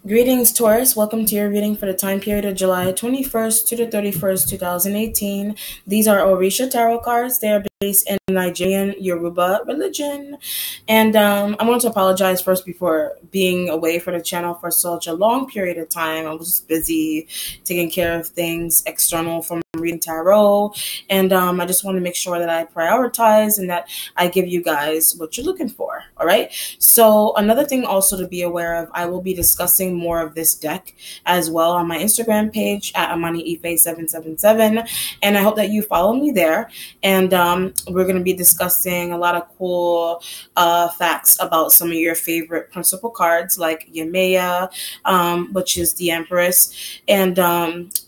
Greetings, Taurus. Welcome to your reading for the time period of July 21st to the 31st, 2018. These are Orisha Tarot cards. They are based in Nigerian Yoruba religion. And I want to apologize first before being away from the channel for such a long period of time. I was just busy taking care of things external from reading tarot. And I just want to make sure that I prioritize and that I give you guys what you're looking for. All right. So another thing also to be aware of, I will be discussing more of this deck as well on my Instagram page at AmaniIfe777. And I hope that you follow me there. And we're going to be discussing a lot of cool facts about some of your favorite principal cards like Yemaya, which is the Empress, and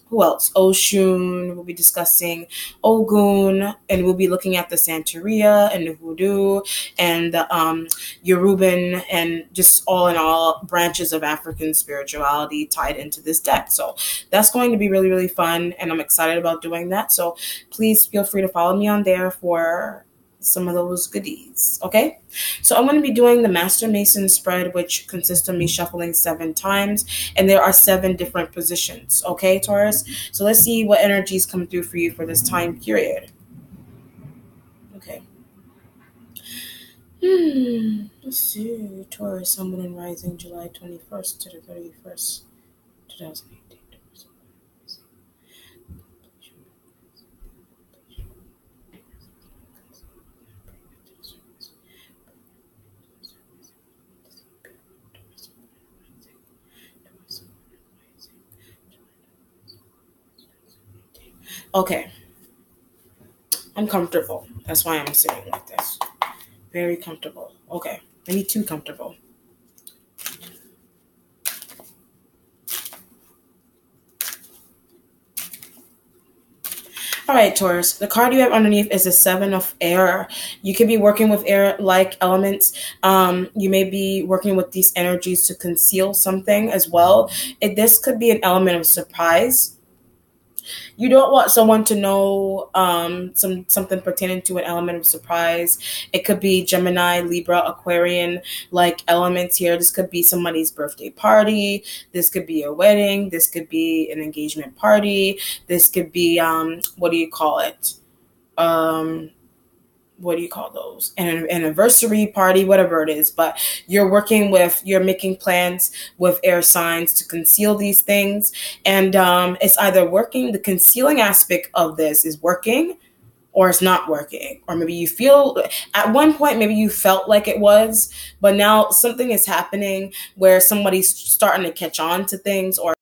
who else? Oshun. We'll be discussing Ogun, and we'll be looking at the Santeria and the Voodoo and the Yoruban, and just all in all branches of African spirituality tied into this deck. So that's going to be really, really fun, and I'm excited about doing that. So please feel free to follow me on there for some of those goodies. Okay, so I'm going to be doing the Master Mason spread, which consists of me shuffling 7 times, and there are 7 different positions. Okay, Taurus, so let's see what energies come through for you for this time period. Okay. Let's see. Taurus, Sun, Moon, and Rising, July 21st to the 31st, 2018. Okay, I'm comfortable. That's why I'm sitting like this. Very comfortable. Okay, maybe too comfortable. All right, Taurus, the card you have underneath is a 7 of air. You could be working with air-like elements. You may be working with these energies to conceal something as well. This could be an element of surprise. You don't want someone to know something pertaining to an element of surprise. It could be Gemini, Libra, Aquarian like elements here. This could be somebody's birthday party. This could be a wedding. This could be an engagement party. This could be what do you call it? What do you call those? An anniversary party, whatever it is. But you're making plans with air signs to conceal these things. And it's either working, the concealing aspect of this is working, or it's not working. Or maybe you feel, at one point, maybe you felt like it was, but now something is happening where somebody's starting to catch on to things, or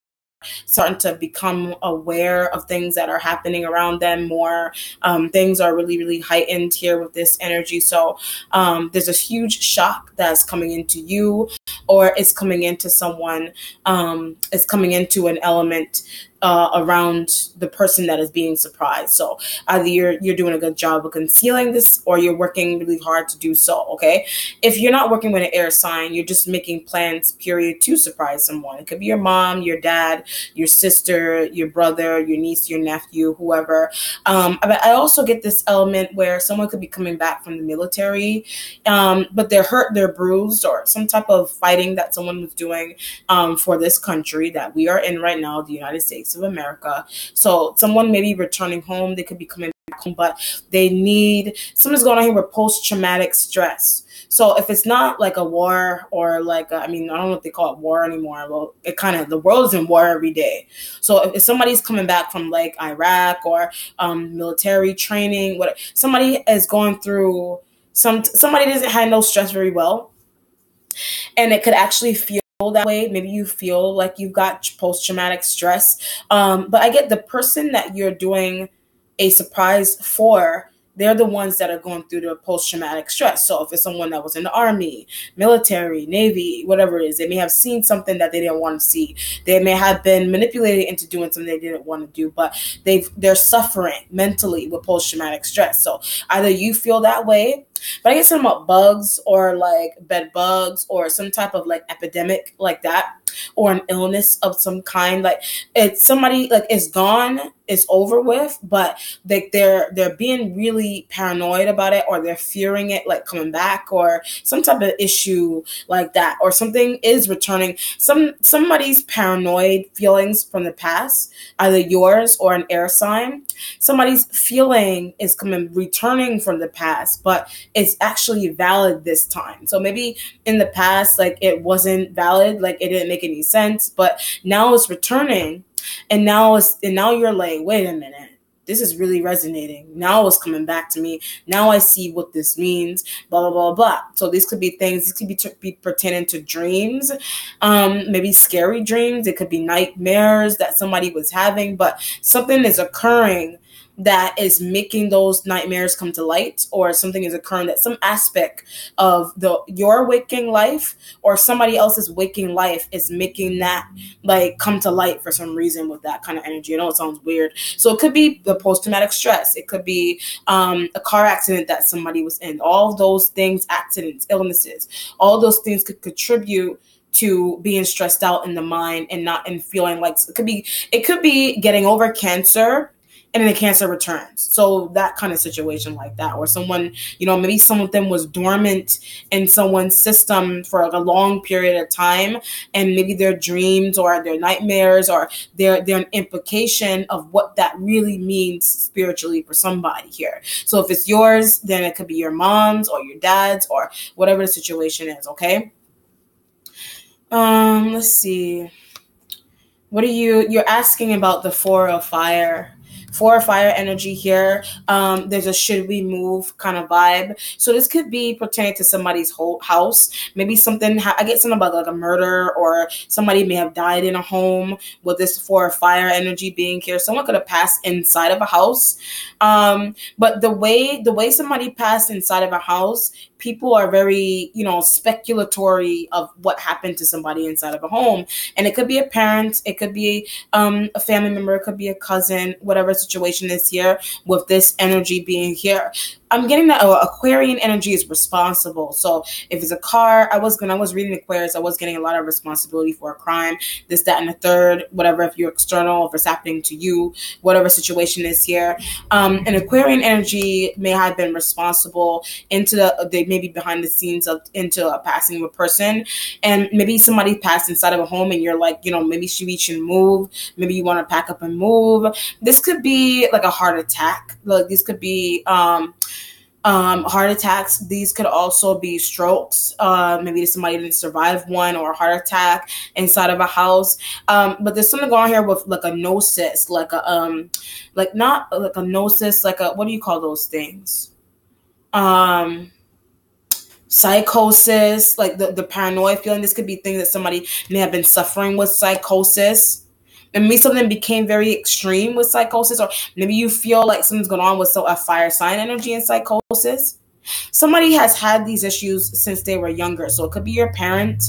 starting to become aware of things that are happening around them more. Things are really, really heightened here with this energy. So there's a huge shock that's coming into you, or it's coming into someone. It's coming into an element around the person that is being surprised. So either you're doing a good job of concealing this, or you're working really hard to do so. Okay, if you're not working with an air sign, you're just making plans, period, to surprise someone. It could be your mom, your dad, your sister, your brother, your niece, your nephew, whoever. But I also get this element where someone could be coming back from the military, but they're hurt, they're bruised, or some type of fighting that someone was doing for this country that we are in right now, the United States of America. So someone may be returning home. They could be coming back home, but someone's going on here with post-traumatic stress. So if it's not like a war, or like, I don't know if they call it war anymore. Well, the world is in war every day. So if somebody's coming back from like Iraq or military training, somebody is going through somebody doesn't handle stress very well, and it could actually feel that way. Maybe you feel like you've got post-traumatic stress. But I get the person that you're doing a surprise for, they're the ones that are going through the post-traumatic stress. So if it's someone that was in the army, military, navy, whatever it is, they may have seen something that they didn't want to see. They may have been manipulated into doing something they didn't want to do, but they're suffering mentally with post-traumatic stress. So either you feel that way, but I get something about bugs, or like bed bugs, or some type of like epidemic like that, or an illness of some kind. Like it's somebody, like it's gone, is over with, but they're being really paranoid about it, or they're fearing it like coming back, or some type of issue like that, or something is returning. Somebody's paranoid feelings from the past, either yours or an air sign. Somebody's feeling is returning from the past, but it's actually valid this time. So maybe in the past, like it wasn't valid, like it didn't make any sense, but now it's returning, and now you're like, wait a minute, this is really resonating. Now it's coming back to me. Now I see what this means, blah, blah, blah, blah. So these could be things, these could be pertaining to dreams, maybe scary dreams. It could be nightmares that somebody was having, but something is occurring that is making those nightmares come to light, or something is occurring that some aspect of your waking life or somebody else's waking life is making that like come to light for some reason with that kind of energy. I know it sounds weird. So it could be the post-traumatic stress. It could be a car accident that somebody was in. All of those things, accidents, illnesses, all those things could contribute to being stressed out in the mind and feeling like it could be getting over cancer, and then the cancer returns. So that kind of situation like that, or someone, maybe something was dormant in someone's system for like a long period of time, and maybe their dreams or their nightmares or they're an implication of what that really means spiritually for somebody here. So if it's yours, then it could be your mom's or your dad's or whatever the situation is. Okay. Let's see. What are you're asking about the Four of Fire? Four fire energy here. There's a should we move kind of vibe. So this could be pertaining to somebody's whole house. Maybe something, I get something about like a murder, or somebody may have died in a home with this four fire energy being here. Someone could have passed inside of a house. But the way somebody passed inside of a house, people are very, speculatory of what happened to somebody inside of a home. And it could be a parent, it could be a family member, it could be a cousin, whatever situation is here with this energy being here. I'm getting that Aquarian energy is responsible. So if it's a car, when I was reading Aquarius, I was getting a lot of responsibility for a crime, this, that, and the third, whatever, if you're external, if it's happening to you, whatever situation is here. An Aquarian energy may have been responsible they maybe behind the scenes into a passing of a person. And maybe somebody passed inside of a home and you're like, maybe we should move. Maybe you want to pack up and move. This could be like a heart attack. Like this could be, heart attacks. These could also be strokes. Maybe somebody didn't survive one, or a heart attack inside of a house. But there's something going on here with like a gnosis, like not like a gnosis, like what do you call those things? Psychosis, like the paranoid feeling. This could be things that somebody may have been suffering with psychosis. And maybe something became very extreme with psychosis, or maybe you feel like something's going on with a fire sign energy in psychosis. Somebody has had these issues since they were younger. So it could be your parent,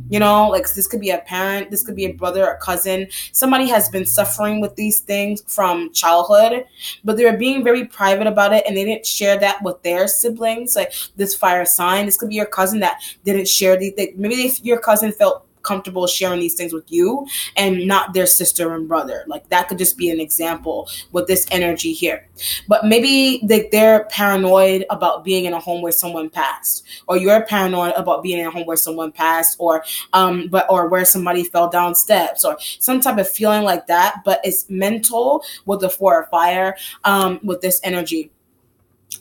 like this could be a parent, this could be a brother, a cousin. Somebody has been suffering with these things from childhood, but they were being very private about it, and they didn't share that with their siblings. Like this fire sign, this could be your cousin that didn't share these things. Maybe your cousin felt comfortable sharing these things with you and not their sister and brother. Like that could just be an example with this energy here. But maybe they're paranoid about being in a home where someone passed, or you're paranoid about being in a home where someone passed, or where somebody fell down steps, or some type of feeling like that. But it's mental with the Four of Fire, with this energy.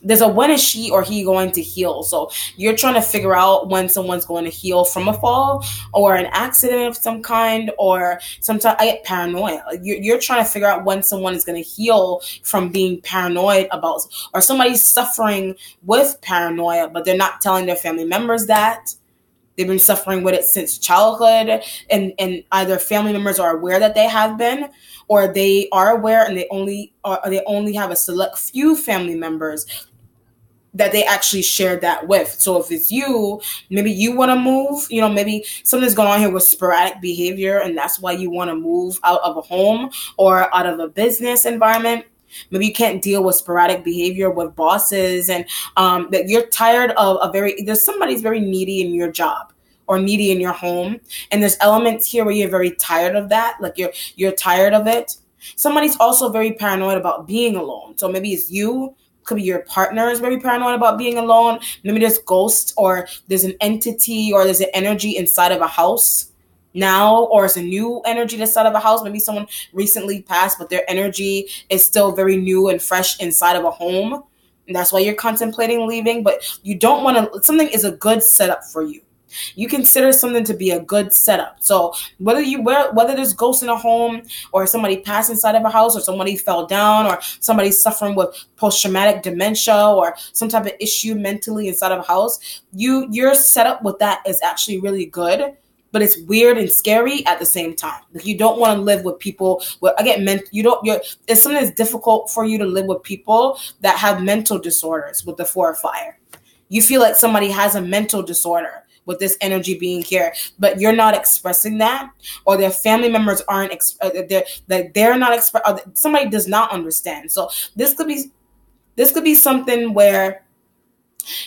There's a when is she or he going to heal? So you're trying to figure out when someone's going to heal from a fall or an accident of some kind, or sometimes I get paranoia. You're trying to figure out when someone is going to heal from being paranoid about, or somebody's suffering with paranoia, but they're not telling their family members that. They've been suffering with it since childhood, and either family members are aware that they have been, or they are aware and they only have a select few family members that they actually shared that with. So if it's you, maybe you want to move, maybe something's going on here with sporadic behavior, and that's why you want to move out of a home or out of a business environment. Maybe you can't deal with sporadic behavior with bosses, and that you're tired of there's somebody's very needy in your job or needy in your home. And there's elements here where you're very tired of that. Like you're tired of it. Somebody's also very paranoid about being alone. So maybe it's you, could be your partner is very paranoid about being alone. Maybe there's ghosts, or there's an entity, or there's an energy inside of a house now, or it's a new energy that's out of a house. Maybe someone recently passed, but their energy is still very new and fresh inside of a home. And that's why you're contemplating leaving. But you don't want to, something is a good setup for you. You consider something to be a good setup. So whether there's ghosts in a home, or somebody passed inside of a house, or somebody fell down, or somebody suffering with post-traumatic dementia, or some type of issue mentally inside of a house, your setup with that is actually really good. But it's weird and scary at the same time. Like, you don't want to live with people. It's something that's difficult for you to live with people that have mental disorders with the 4 of fire. You feel like somebody has a mental disorder with this energy being here, but you're not expressing that, or their family members aren't. Somebody does not understand. So this could be something where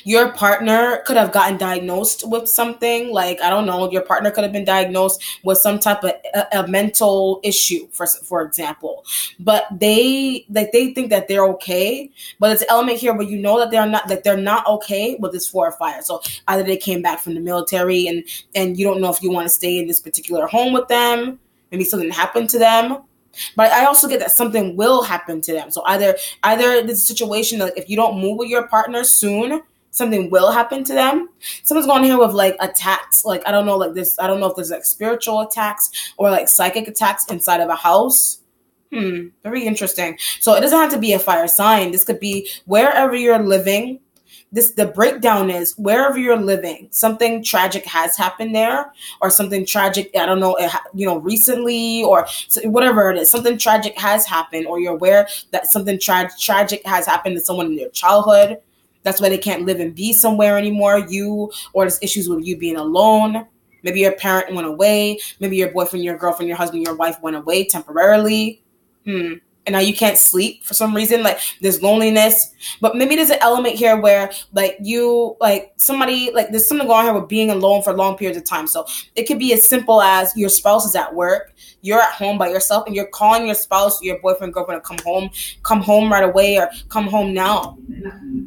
your partner could have gotten diagnosed with something, like, I don't know, your partner could have been diagnosed with some type of a mental issue, for example, but they think that they're okay, but it's an element here where you know that they're not okay with this 4 of fire. So either they came back from the military, and you don't know if you want to stay in this particular home with them. Maybe something happened to them. But I also get that something will happen to them. So either this situation, like, if you don't move with your partner soon, something will happen to them. Someone's going here with like attacks. Like, I don't know, like this. I don't know if there's like spiritual attacks or like psychic attacks inside of a house. Very interesting. So it doesn't have to be a fire sign. This could be wherever you're living. The breakdown is wherever you're living, something tragic has happened there, or something tragic, I don't know, recently, or whatever it is, something tragic has happened, or you're aware that something tragic has happened to someone in their childhood. That's why they can't live and be somewhere anymore. Or there's issues with you being alone. Maybe your parent went away. Maybe your boyfriend, your girlfriend, your husband, your wife went away temporarily. And now you can't sleep for some reason. Like, there's loneliness. But maybe there's an element here where, like, there's something going on here with being alone for long periods of time. So it could be as simple as your spouse is at work, you're at home by yourself, and you're calling your spouse, your boyfriend, girlfriend to come home right away, or come home now.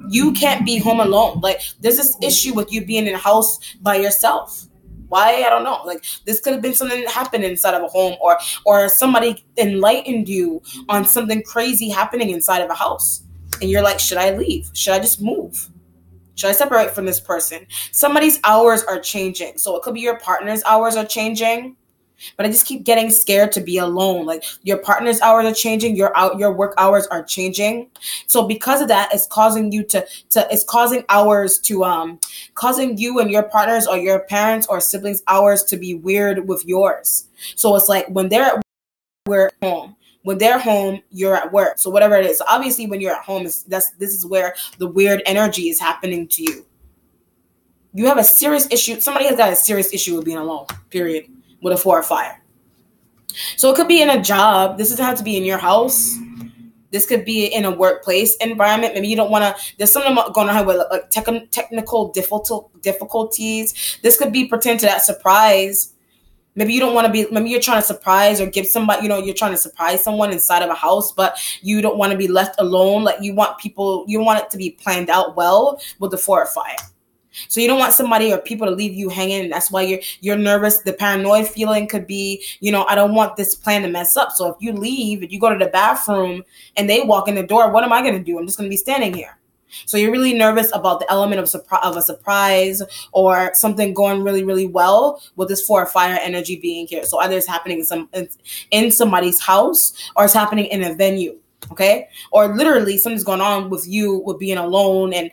You can't be home alone. Like, there's this issue with you being in a house by yourself. Why? I don't know. Like, this could have been something that happened inside of a home, or somebody enlightened you on something crazy happening inside of a house. And you're like, should I leave? Should I just move? Should I separate from this person? Somebody's hours are changing. So it could be your partner's hours are changing. But I just keep getting scared to be alone. Like, your partner's hours are changing, your work hours are changing. So because of that, it's causing you causing you and your partners, or your parents or siblings' hours to be weird with yours. So it's like when they're at home. When they're home, you're at work. So whatever it is. So obviously when you're at home, this is where the weird energy is happening to you. You have a serious issue. Somebody has got a serious issue with being alone, period. With a 4 of fire. So it could be in a job. This doesn't have to be in your house. This could be in a workplace environment. Maybe you don't want to, there's something going on with like technical difficulties. This could be pertaining to that surprise. Maybe you don't want to be, maybe you're trying to surprise or give somebody, you're trying to surprise someone inside of a house, but you don't want to be left alone. Like, you want it to be planned out well with the 4 of fire. So you don't want somebody or people to leave you hanging. And that's why you're nervous. The paranoid feeling could be, I don't want this plan to mess up. So if you leave, if you go to the bathroom and they walk in the door, what am I going to do? I'm just going to be standing here. So you're really nervous about the element of a surprise or something going really, really well with this 4 of fire energy being here. So either it's happening in somebody's house, or it's happening in a venue. Okay. Or literally something's going on with you with being alone, and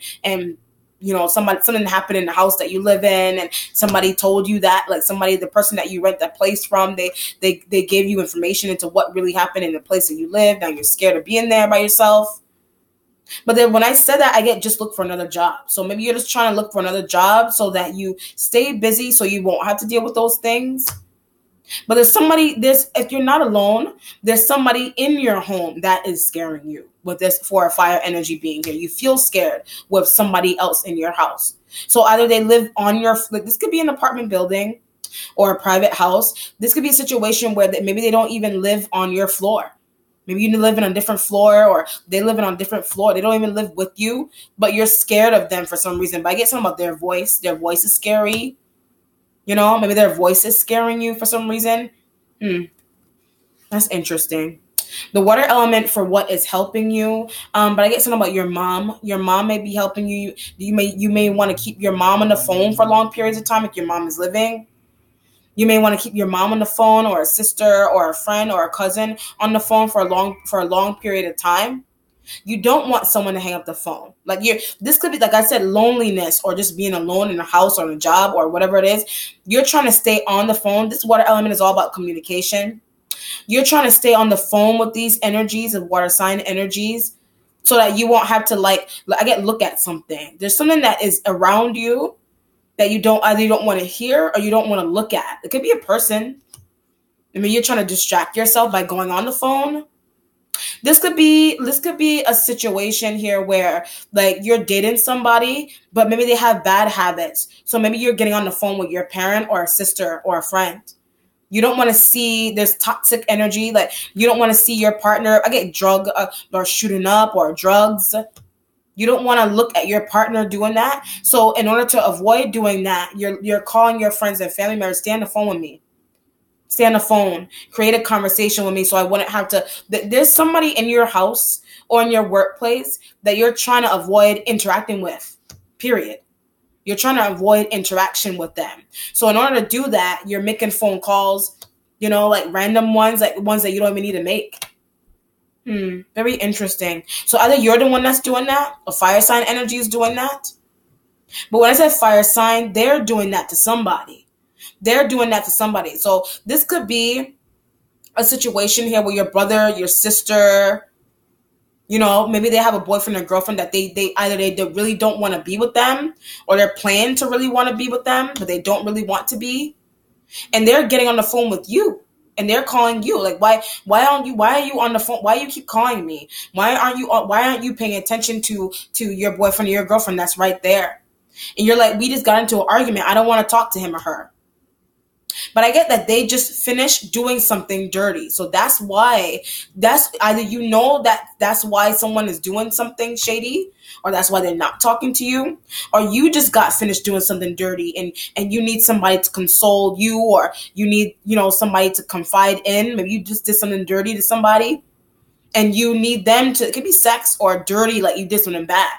something happened in the house that you live in, and somebody told you that, like the person that you rent that place from, they gave you information into what really happened in the place that you live. Now you're scared of being there by yourself. But then when I said that, I get just look for another job. So maybe you're just trying to look for another job so that you stay busy so you won't have to deal with those things. But if you're not alone, there's somebody in your home that is scaring you with this 4 of fire energy being here. You feel scared with somebody else in your house. So either they live on this could be an apartment building or a private house. This could be a situation where maybe they don't even live on your floor. Maybe you live in a different floor, or they live in on a different floor. They don't even live with you, but you're scared of them for some reason. But I get something about their voice. Their voice is scary. Maybe their voice is scaring you for some reason. That's interesting. The water element for what is helping you. But I get something about your mom. Your mom may be helping you. You may want to keep your mom on the phone for long periods of time if your mom is living. You may want to keep your mom on the phone, or a sister or a friend or a cousin on the phone for a long period of time. You don't want someone to hang up the phone. This could be, like I said, loneliness, or just being alone in a house or in a job or whatever it is. You're trying to stay on the phone. This water element is all about communication. You're trying to stay on the phone with these energies of water sign energies, so that you won't have to look at something. There's something that is around you that you don't want to hear, or you don't want to look at. It could be a person. You're trying to distract yourself by going on the phone. This could be a situation here where, like, you're dating somebody, but maybe they have bad habits. So maybe you're getting on the phone with your parent or a sister or a friend. You don't want to see this toxic energy. Like, you don't want to see your partner get drug or shooting up, or drugs. You don't want to look at your partner doing that. So in order to avoid doing that, you're calling your friends and family members, stay on the phone with me. Stay on the phone. Create a conversation with me, so I wouldn't have to. There's somebody in your house or in your workplace that you're trying to avoid interacting with, period. You're trying to avoid interaction with them. So in order to do that, you're making phone calls, like random ones, like ones that you don't even need to make. Very interesting. So either you're the one that's doing that, or fire sign energy is doing that. But when I said fire sign, they're doing that to somebody. They're doing that to somebody. So this could be a situation here where your brother, your sister, maybe they have a boyfriend or girlfriend that they either they really don't want to be with them, or they're planning to really want to be with them, but they don't really want to be. And they're getting on the phone with you. And they're calling you, like, why are you on the phone? Why do you keep calling me? Why aren't you paying attention to your boyfriend or your girlfriend that's right there? And you're like, we just got into an argument. I don't want to talk to him or her. But I get that they just finished doing something dirty. So that's why, that's either that's why someone is doing something shady, or that's why they're not talking to you, or you just got finished doing something dirty and you need somebody to console you, or you need, somebody to confide in. Maybe you just did something dirty to somebody and you need them to, it could be sex or dirty, like you did something bad.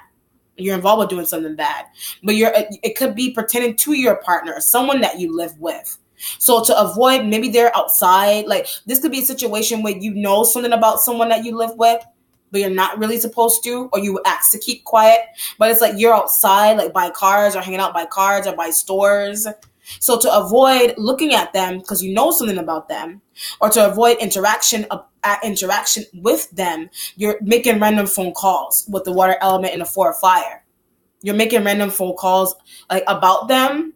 You're involved with doing something bad, but it could be pertaining to your partner, someone that you live with. So to avoid, maybe they're outside. Like, this could be a situation where you know something about someone that you live with, but you're not really supposed to, or you ask to keep quiet. But it's like you're outside, like by cars, or hanging out by cars, or by stores. So to avoid looking at them because you know something about them, or to avoid interaction with them, you're making random phone calls with the water element and the 4 of fire. You're making random phone calls like about them.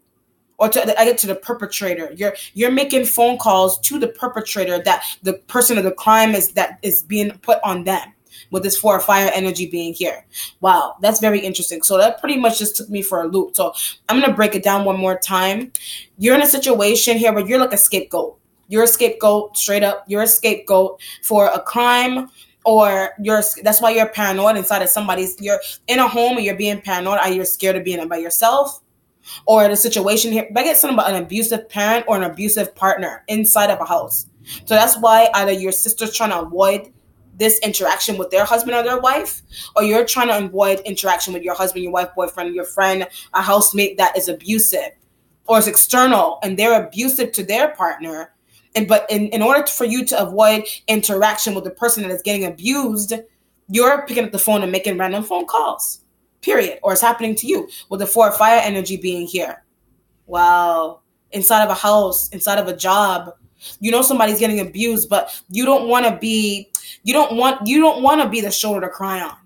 Or I get to the perpetrator. You're making phone calls to the perpetrator, that the person of the crime is being put on them, with this 4 of fire energy being here. Wow, that's very interesting. So that pretty much just took me for a loop. So I'm going to break it down one more time. You're in a situation here where you're like a scapegoat. You're a scapegoat, straight up. You're a scapegoat for a crime, or that's why you're paranoid inside of somebody's. You're in a home and you're being paranoid. Or you're scared of being by yourself. Or the situation here, I get something about an abusive parent or an abusive partner inside of a house. So that's why either your sister's trying to avoid this interaction with their husband or their wife, or you're trying to avoid interaction with your husband, your wife, boyfriend, your friend, a housemate that is abusive or is external and they're abusive to their partner. But in order for you to avoid interaction with the person that is getting abused, you're picking up the phone and making random phone calls. Period. Or it's happening to you with the 4 of fire energy being here. Wow. Inside of a house, inside of a job, somebody's getting abused, but you don't want to be the shoulder to cry on.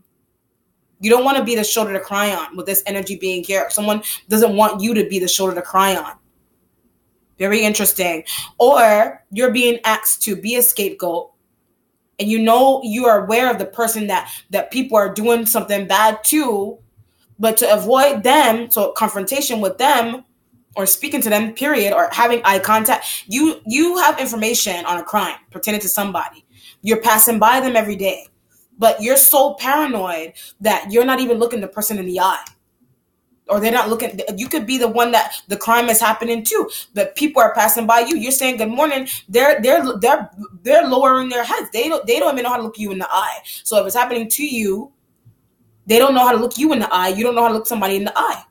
You don't want to be the shoulder to cry on with this energy being here. Someone doesn't want you to be the shoulder to cry on. Very interesting. Or you're being asked to be a scapegoat, and you are aware of the person that people are doing something bad to. But to avoid them, so confrontation with them or speaking to them, period, or having eye contact, you have information on a crime pertaining to somebody. You're passing by them every day, but you're so paranoid that you're not even looking the person in the eye. Or they're not looking. You could be the one that the crime is happening to, but people are passing by you. You're saying good morning. They're lowering their heads. They don't even know how to look you in the eye. So if it's happening to you, they don't know how to look you in the eye. You don't know how to look somebody in the eye.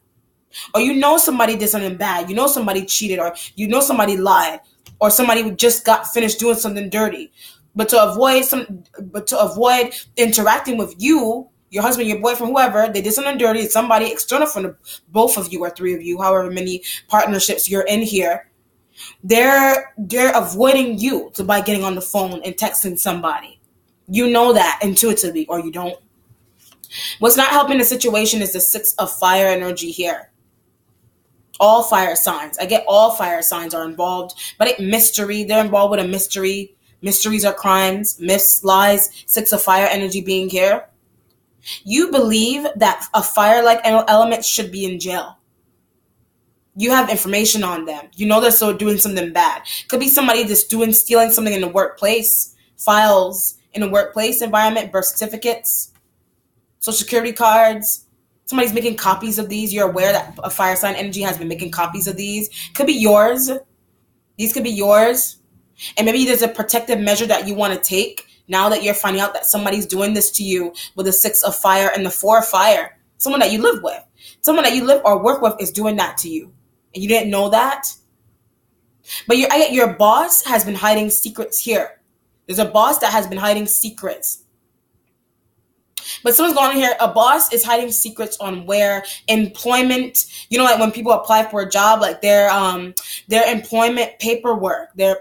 Or you know somebody did something bad. You know somebody cheated, or you know somebody lied, or somebody just got finished doing something dirty. But to avoid interacting with you, your husband, your boyfriend, whoever, they did something dirty. It's somebody external from both of you or three of you, however many partnerships you're in here. They're avoiding you by getting on the phone and texting somebody. You know that intuitively, or you don't. What's not helping the situation is the 6 of fire energy here. All fire signs. I get all fire signs are involved, but mystery. They're involved with a mystery. Mysteries are crimes, myths, lies. 6 of fire energy being here. You believe that a fire-like element should be in jail. You have information on them. You know they're so doing something bad. Could be somebody just stealing something in the workplace, files in the workplace environment, birth certificates, social security cards. Somebody's making copies of these. You're aware that a fire sign energy has been making copies of these. Could be yours. These could be yours. And maybe there's a protective measure that you want to take now that you're finding out that somebody's doing this to you with the 6 of fire and the 4 of fire. Someone that you live with. Someone that you live or work with is doing that to you. And you didn't know that. But your boss has been hiding secrets here. There's a boss that has been hiding secrets. But someone's going on here, a boss is hiding secrets on where employment, like when people apply for a job, like their employment paperwork, their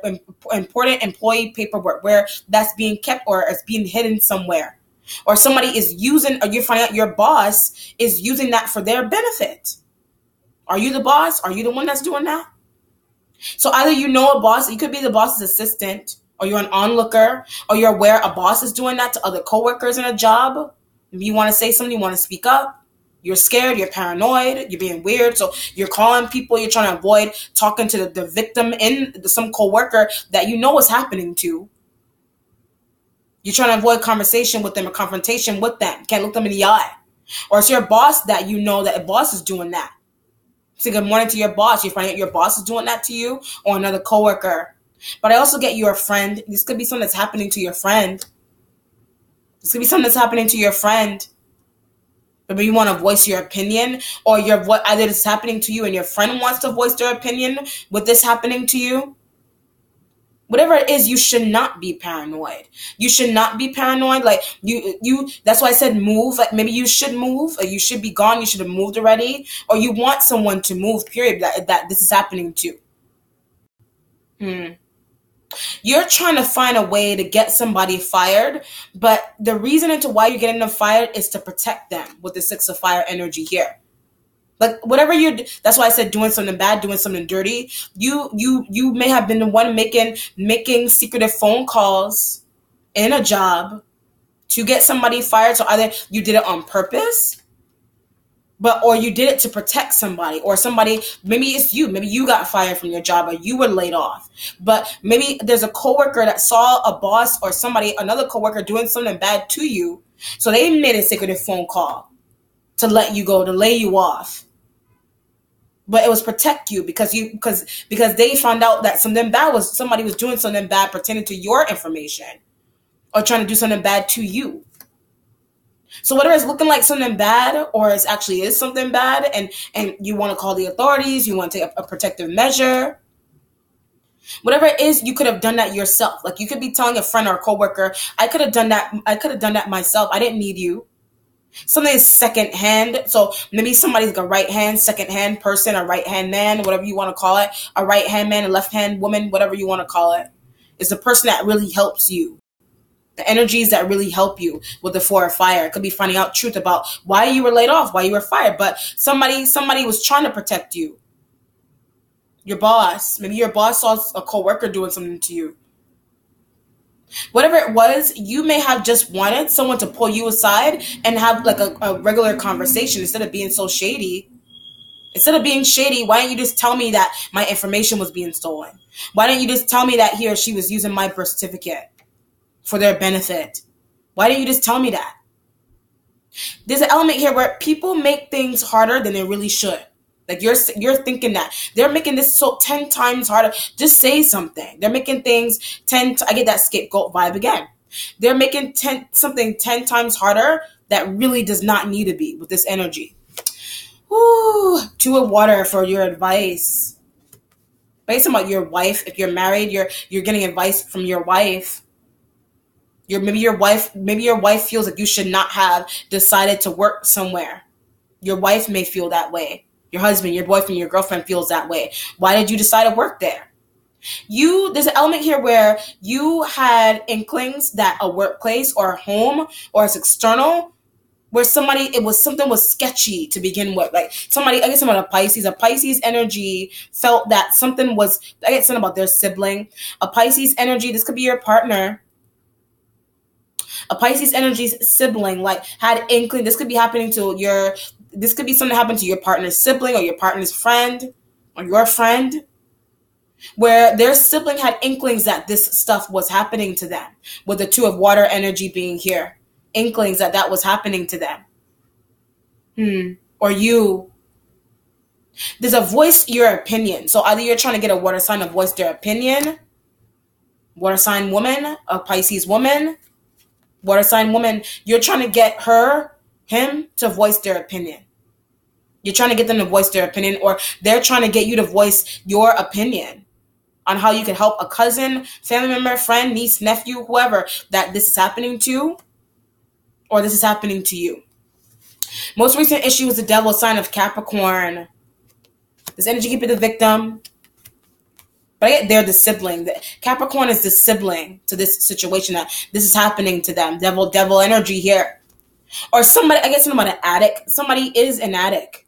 important employee paperwork, where that's being kept or is being hidden somewhere. Or somebody is using, or you're finding out your boss is using that for their benefit. Are you the boss? Are you the one that's doing that? So either you know a boss, you could be the boss's assistant, or you're an onlooker, or you're aware a boss is doing that to other coworkers in a job. Maybe you want to say something, you want to speak up. You're scared, you're paranoid, you're being weird. So you're calling people, you're trying to avoid talking to the victim in some coworker that you know what's happening to. You're trying to avoid conversation with them or confrontation with them. Can't look them in the eye. Or it's your boss that you know that a boss is doing that. Say good morning to your boss. You find out your boss is doing that to you, or another coworker. But I also get your friend. This could be something that's happening to your friend. This could be something that's happening to your friend. But maybe you want to voice your opinion, or either it's happening to you and your friend wants to voice their opinion with this happening to you. Whatever it is, you should not be paranoid. You should not be paranoid. Like you. That's why I said move. Like maybe you should move, or you should be gone. You should have moved already, or you want someone to move. Period. That this is happening to. You're trying to find a way to get somebody fired, but the reason into why you're getting them fired is to protect them with the 6 of fire energy here. Like whatever that's why I said doing something bad, doing something dirty. You may have been the one making secretive phone calls in a job to get somebody fired. So either you did it on purpose, or you did it to protect somebody, or somebody, maybe it's you. Maybe you got fired from your job, or you were laid off. But maybe there's a coworker that saw a boss or another coworker doing something bad to you. So they made a secretive phone call to let you go, to lay you off. But it was protect you because they found out that somebody was doing something bad pertaining to your information, or trying to do something bad to you. So whether it's looking like something bad or it actually is something bad, and you want to call the authorities, you want to take a protective measure, whatever it is, you could have done that yourself. Like you could be telling a friend or a coworker, I could have done that myself. I didn't need you. Something is second hand. So maybe somebody's a right hand, second hand person, a right hand man, whatever you want to call it. A right hand man, a left hand woman, whatever you want to call it. It's the person that really helps you. The energies that really help you with the 4 of fire. It could be finding out truth about why you were laid off, why you were fired. But somebody was trying to protect you. Your boss. Maybe your boss saw a coworker doing something to you. Whatever it was, you may have just wanted someone to pull you aside and have like a regular conversation instead of being so shady. Instead of being shady, why don't you just tell me that my information was being stolen? Why don't you just tell me that he or she was using my birth certificate? for their benefit. Why didn't you just tell me that? There's an element here where people make things harder than they really should. Like you're thinking that they're making this so 10 times harder. Just say something. They're making things 10. I get that scapegoat vibe again. They're making something 10 times harder that really does not need to be with this energy. Woo, 2 of water for your advice. Based on your wife, if you're married, you're getting advice from your wife. Maybe your wife feels like you should not have decided to work somewhere. Your wife may feel that way. Your husband, your boyfriend, your girlfriend feels that way. Why did you decide to work there? There's an element here where you had inklings that a workplace or a home or it's external, where something was sketchy to begin with. Like somebody, I guess someone, a Pisces energy felt that something was, I get something about their sibling. A Pisces energy, this could be your partner. A Pisces energy's sibling, like had inkling, this could be something happened to your partner's sibling or your partner's friend or your friend, where their sibling had inklings that this stuff was happening to them, with the 2 of water energy being here. Inklings that was happening to them. Or you. There's a voice your opinion. So either you're trying to get a water sign to voice their opinion. Water sign woman, a Pisces woman. Water sign woman, you're trying to get him to voice their opinion. You're trying to get them to voice their opinion, or they're trying to get you to voice your opinion on how you can help a cousin, family member, friend, niece, nephew, whoever that this is happening to, or this is happening to you. Most recent issue is the devil sign of Capricorn. This energy could be the victim. But they're the sibling. Capricorn is the sibling to this situation that this is happening to them. Devil energy here. Or somebody, I guess somebody an addict. Somebody is an addict.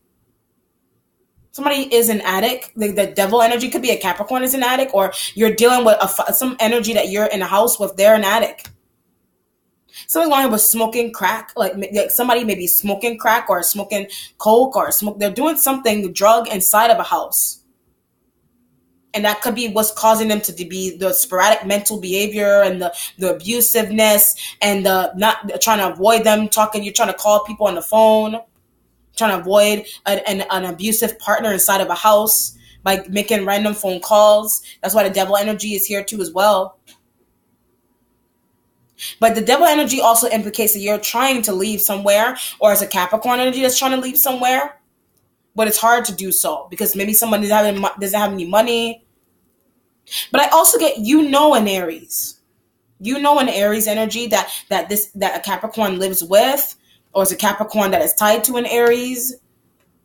The devil energy could be a Capricorn is an addict, or you're dealing with some energy that you're in a house with, they're an addict. Something going on with smoking crack, like somebody may be smoking crack or smoking coke or they're doing something, drug inside of a house. And that could be what's causing them to be the sporadic mental behavior and the abusiveness and the not trying to avoid them talking. You're trying to call people on the phone, trying to avoid an abusive partner inside of a house by making random phone calls. That's why the devil energy is here too as well. But the devil energy also implicates that you're trying to leave somewhere, or it's a Capricorn energy that's trying to leave somewhere. But it's hard to do so because maybe someone doesn't have any money. But I also get, an Aries. An Aries energy that a Capricorn lives with, or it's a Capricorn that is tied to an Aries,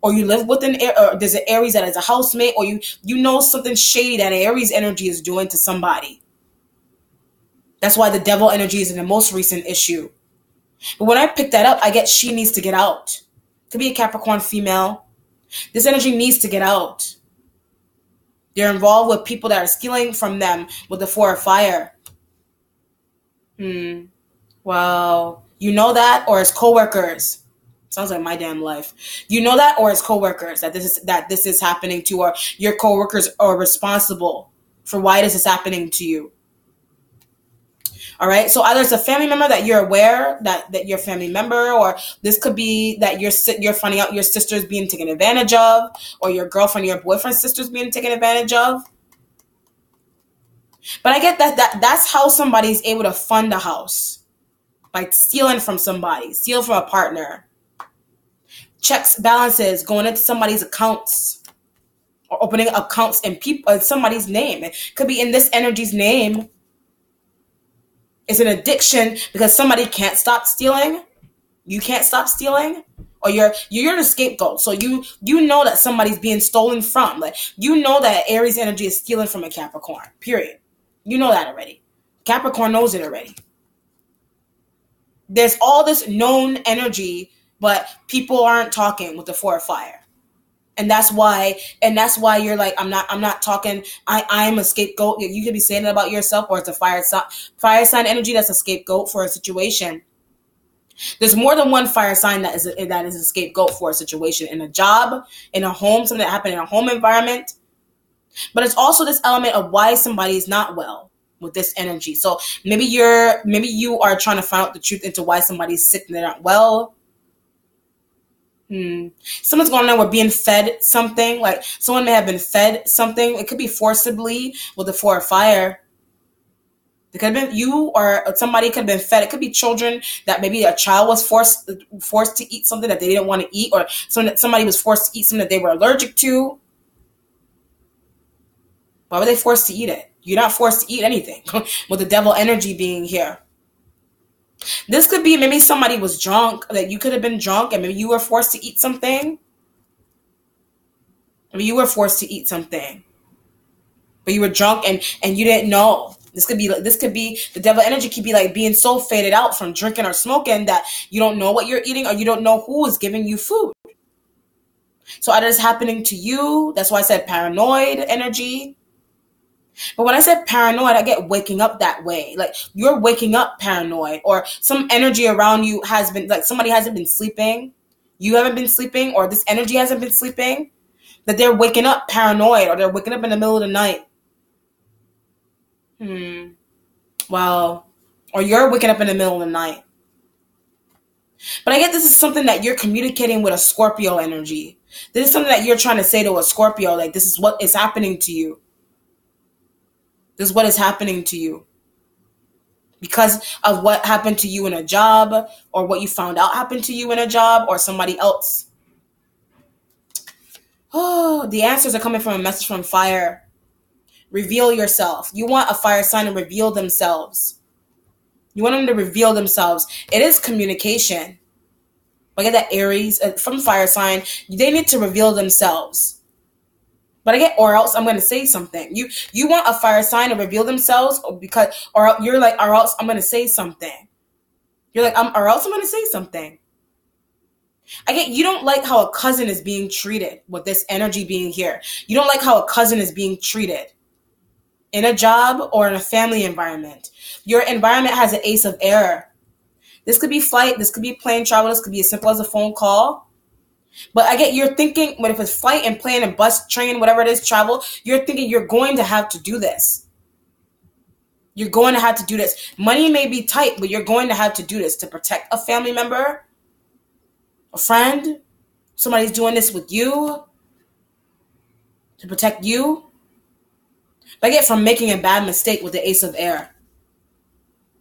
or you live with or there's an Aries that is a housemate, or something shady that an Aries energy is doing to somebody. That's why the devil energy is in the most recent issue. But when I pick that up, I get she needs to get out. Could be a Capricorn female. This energy needs to get out. They're involved with people that are stealing from them with the 4 of fire. Well, that, or it's coworkers. Sounds like my damn life. That, or it's coworkers that this is happening to, or your coworkers are responsible for why this is happening to you. All right. So either it's a family member that you're aware that your family member, or this could be that you're finding out your sister's being taken advantage of, or your girlfriend, your boyfriend's sister's being taken advantage of. But I get that's how somebody's able to fund a house, by stealing from somebody, steal from a partner. Checks, balances, going into somebody's accounts, or opening accounts in somebody's name. It could be in this energy's name. It's an addiction because somebody can't stop stealing. You can't stop stealing, or you're the scapegoat. So you know that somebody's being stolen from. Like that Aries energy is stealing from a Capricorn. Period. You know that already. Capricorn knows it already. There's all this known energy, but people aren't talking with the 4 of fire. And that's why you're like, I'm not talking. I'm a scapegoat. You could be saying it about yourself, or it's a fire sign energy that's a scapegoat for a situation. There's more than one fire sign that is a scapegoat for a situation, in a job, in a home, something that happened in a home environment. But it's also this element of why somebody is not well. with this energy. So maybe you are trying to find out the truth into why somebody's sick and they're not well. Someone's going on with being fed something. Like someone may have been fed something. It could be forcibly with the Four of Fire. It could have been you or somebody could have been fed. It could be children that maybe a child was forced to eat something that they didn't want to eat, or somebody was forced to eat something that they were allergic to. Why were they forced to eat it? You're not forced to eat anything with the devil energy being here. This could be maybe somebody was drunk, that you could have been drunk and maybe you were forced to eat something. Maybe you were forced to eat something, but you were drunk and you didn't know. This could be the devil energy could be like being so faded out from drinking or smoking that you don't know what you're eating or you don't know who is giving you food. So either it's happening to you. That's why I said paranoid energy. But when I said paranoid, I get waking up that way. Like you're waking up paranoid, or some energy around you has been like somebody hasn't been sleeping. You haven't been sleeping, or this energy hasn't been sleeping. That they're waking up paranoid, or they're waking up in the middle of the night. Well, or you're waking up in the middle of the night. But I get this is something that you're communicating with a Scorpio energy. This is something that you're trying to say to a Scorpio, like this is what is happening to you. This is what is happening to you. Because of what happened to you in a job, or what you found out happened to you in a job, or somebody else. Oh, the answers are coming from a message from fire. Reveal yourself. You want a fire sign to reveal themselves. You want them to reveal themselves. It is communication. I get that Aries from fire sign. They need to reveal themselves. But I get, or else I'm going to say something. You want a fire sign to reveal themselves, or you're like, or else I'm going to say something. You're like, or else I'm going to say something. I get, you don't like how a cousin is being treated with this energy being here. You don't like how a cousin is being treated in a job or in a family environment. Your environment has an ace of air. This could be flight. This could be plane travel. This could be as simple as a phone call. But I get, you're thinking, but if it's flight and plane and bus, train, whatever it is, travel, you're thinking you're going to have to do this. You're going to have to do this. Money may be tight, but you're going to have to do this to protect a family member, a friend. Somebody's doing this with you to protect you. But I get from making a bad mistake with the ace of air.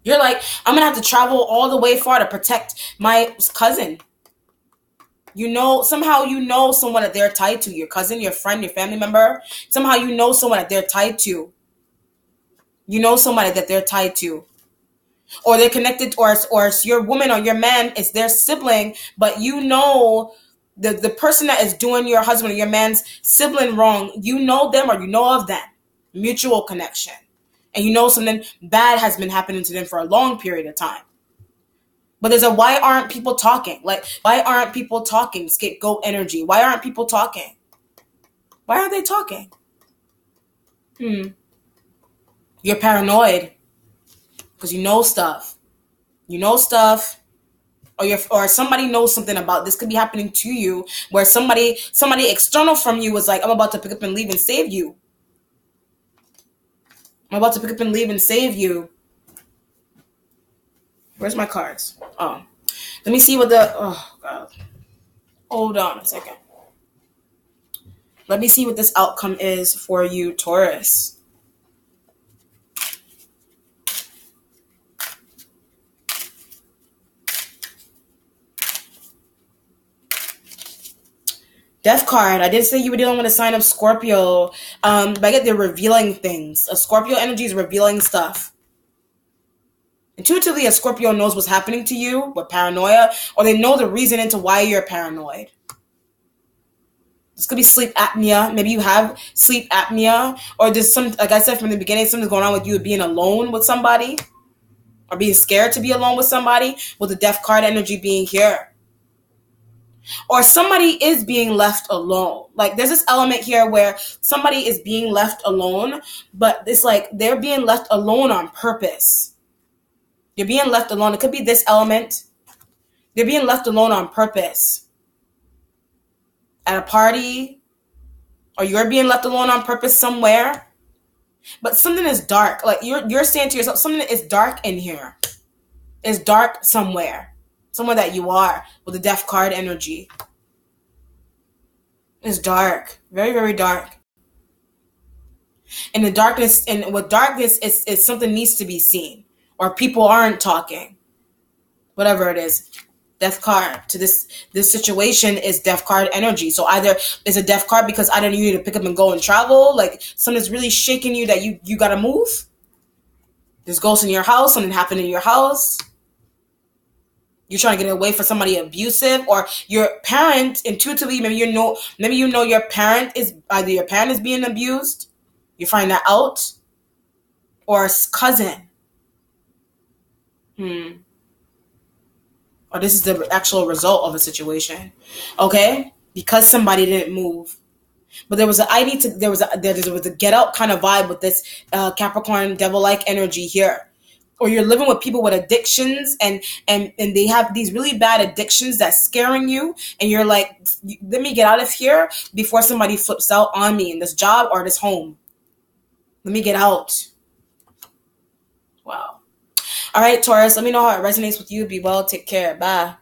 You're like, I'm going to have to travel all the way far to protect my cousin. Somehow you know someone that they're tied to. Your cousin, your friend, your family member. Somehow you know someone that they're tied to. You know somebody that they're tied to. Or they're connected, or your woman or your man is their sibling, but you know the person that is doing your husband or your man's sibling wrong, you know them or you know of them. Mutual connection. And you know something bad has been happening to them for a long period of time. But there's why aren't people talking? Like, why aren't people talking? Scapegoat energy. Why aren't people talking? Why aren't they talking? You're paranoid. Because you know stuff. You know stuff. Or somebody knows something about this. Could be happening to you. Where somebody external from you was like, I'm about to pick up and leave and save you. I'm about to pick up and leave and save you. Where's my cards? Oh. Let me see what oh, God. Hold on a second. Let me see what this outcome is for you, Taurus. Death card. I did say you were dealing with a sign of Scorpio. But I get they're revealing things. A Scorpio energy is revealing stuff. Intuitively, a Scorpio knows what's happening to you with paranoia, or they know the reason into why you're paranoid. This could be sleep apnea. Maybe you have sleep apnea, or there's some, like I said from the beginning, something's going on with you being alone with somebody, or being scared to be alone with somebody, with the death card energy being here. Or somebody is being left alone. Like there's this element here where somebody is being left alone, but it's like they're being left alone on purpose. You're being left alone. It could be this element. They're being left alone on purpose. At a party, or you're being left alone on purpose somewhere. But something is dark. Like you're saying to yourself, something is dark in here. It's dark somewhere. Somewhere that you are with the death card energy. It's dark. Very, very dark. And the darkness, and with darkness is something needs to be seen. Or people aren't talking. Whatever it is. Death card to this situation is death card energy. So either it's a death card because either you need to pick up and go and travel, like something's really shaking you that you gotta move. There's ghosts in your house, something happened in your house. You're trying to get away from somebody abusive, or your parent intuitively, maybe you know your parent is being abused. You find that out, or a cousin. Or this is the actual result of a situation. Okay, because somebody didn't move. But there was there was a get out kind of vibe with this Capricorn devil-like energy here. Or you're living with people with addictions and they have these really bad addictions that's scaring you, and you're like, let me get out of here before somebody flips out on me in this job or this home. Let me get out. Wow. All right, Taurus, let me know how it resonates with you. Be well. Take care. Bye.